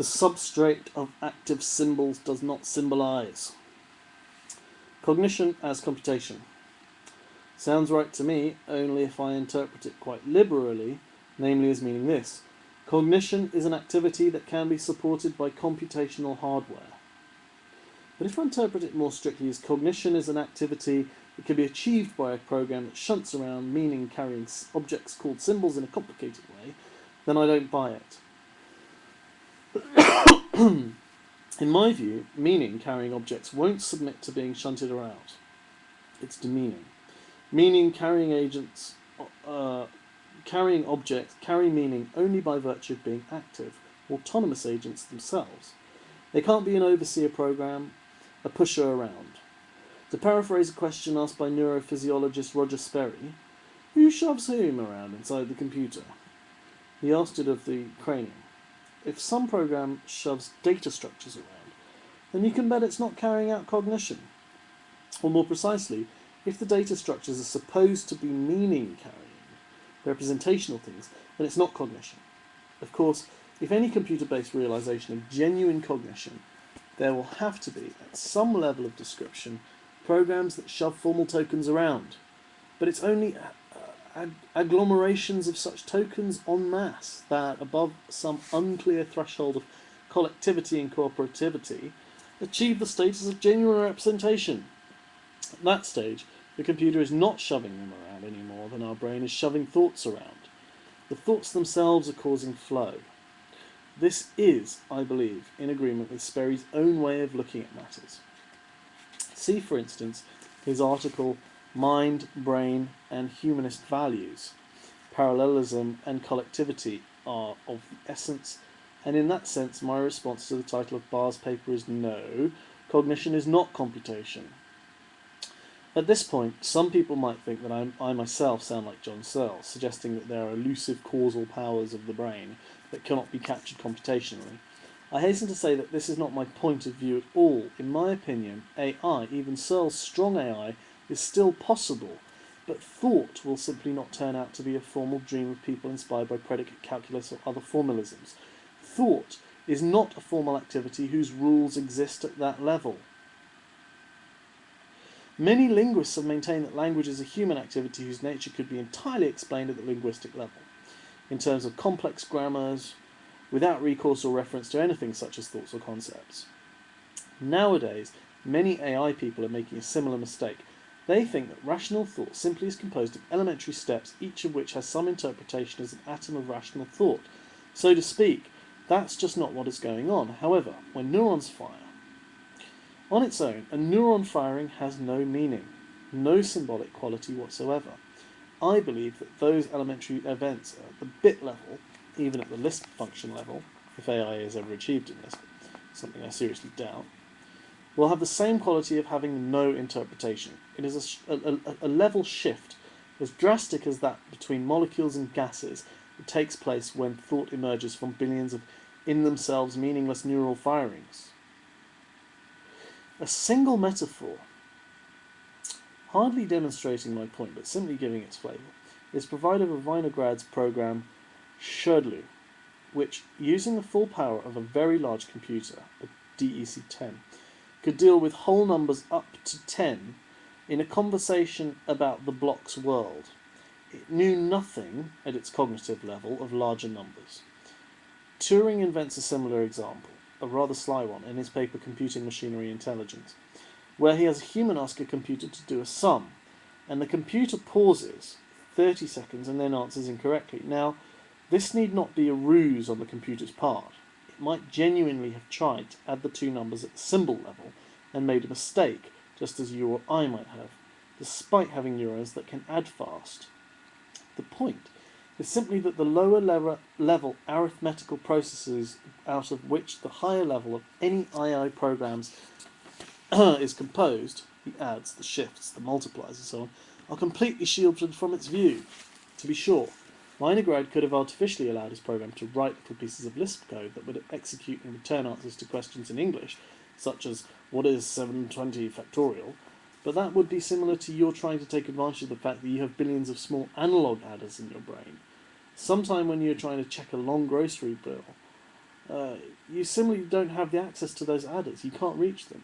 The substrate of active symbols does not symbolize. Cognition as computation. Sounds right to me, only if I interpret it quite liberally, namely as meaning this. Cognition is an activity that can be supported by computational hardware. But if I interpret it more strictly as cognition is an activity that can be achieved by a program that shunts around meaning-carrying objects called symbols in a complicated way, then I don't buy it. In my view, meaning-carrying objects won't submit to being shunted around. It's demeaning. Meaning-carrying agents, carrying objects carry meaning only by virtue of being active, autonomous agents themselves. They can't be an overseer program, a pusher around. To paraphrase a question asked by neurophysiologist Roger Sperry, who shoves whom around inside the computer? He asked it of the cranium. If some program shoves data structures around, then you can bet it's not carrying out cognition. Or more precisely, if the data structures are supposed to be meaning-carrying, representational things, then it's not cognition. Of course, if any computer-based realization of genuine cognition, there will have to be, at some level of description, programs that shove formal tokens around. But it's only agglomerations of such tokens en masse that, above some unclear threshold of collectivity and cooperativity, achieve the status of genuine representation. At that stage, the computer is not shoving them around any more than our brain is shoving thoughts around. The thoughts themselves are causing flow. This is, I believe, in agreement with Sperry's own way of looking at matters. See, for instance, his article, Mind, Brain, and Humanist Values. Parallelism and collectivity are of the essence, and in that sense my response to the title of Barr's paper is no, cognition is not computation. At this point, some people might think that I myself sound like John Searle, suggesting that there are elusive causal powers of the brain that cannot be captured computationally. I hasten to say that this is not my point of view at all. In my opinion, AI, even Searle's strong AI, is still possible, but thought will simply not turn out to be a formal dream of people inspired by predicate calculus or other formalisms. Thought is not a formal activity whose rules exist at that level. Many linguists have maintained that language is a human activity whose nature could be entirely explained at the linguistic level, in terms of complex grammars, without recourse or reference to anything such as thoughts or concepts. Nowadays, many AI people are making a similar mistake. They think that rational thought simply is composed of elementary steps, each of which has some interpretation as an atom of rational thought. So to speak, that's just not what is going on. However, when neurons fire, on its own, a neuron firing has no meaning, no symbolic quality whatsoever. I believe that those elementary events are at the bit level, even at the Lisp function level, if AI is ever achieved in Lisp, something I seriously doubt, will have the same quality of having no interpretation. It is a level shift as drastic as that between molecules and gases that takes place when thought emerges from billions of in-themselves meaningless neural firings. A single metaphor, hardly demonstrating my point but simply giving its flavour, is provided by Vinograd's program Sherdlu, which, using the full power of a very large computer, a DEC-10, could deal with whole numbers up to 10 in a conversation about the block's world. It knew nothing, at its cognitive level, of larger numbers. Turing invents a similar example, a rather sly one, in his paper Computing Machinery Intelligence, where he has a human ask a computer to do a sum, and the computer pauses 30 seconds and then answers incorrectly. Now, this need not be a ruse on the computer's part. It might genuinely have tried to add the two numbers at the symbol level and made a mistake, just as you or I might have, despite having neurons that can add fast. The point is simply that the lower level arithmetical processes out of which the higher level of any AI programs is composed, the adds, the shifts, the multiplies and so on, are completely shielded from its view. To be sure, Vinograd could have artificially allowed his program to write little pieces of Lisp code that would execute and return answers to questions in English, such as, what is 720 factorial? But that would be similar to your trying to take advantage of the fact that you have billions of small analog adders in your brain. Sometime when you're trying to check a long grocery bill, you simply don't have the access to those adders. You can't reach them.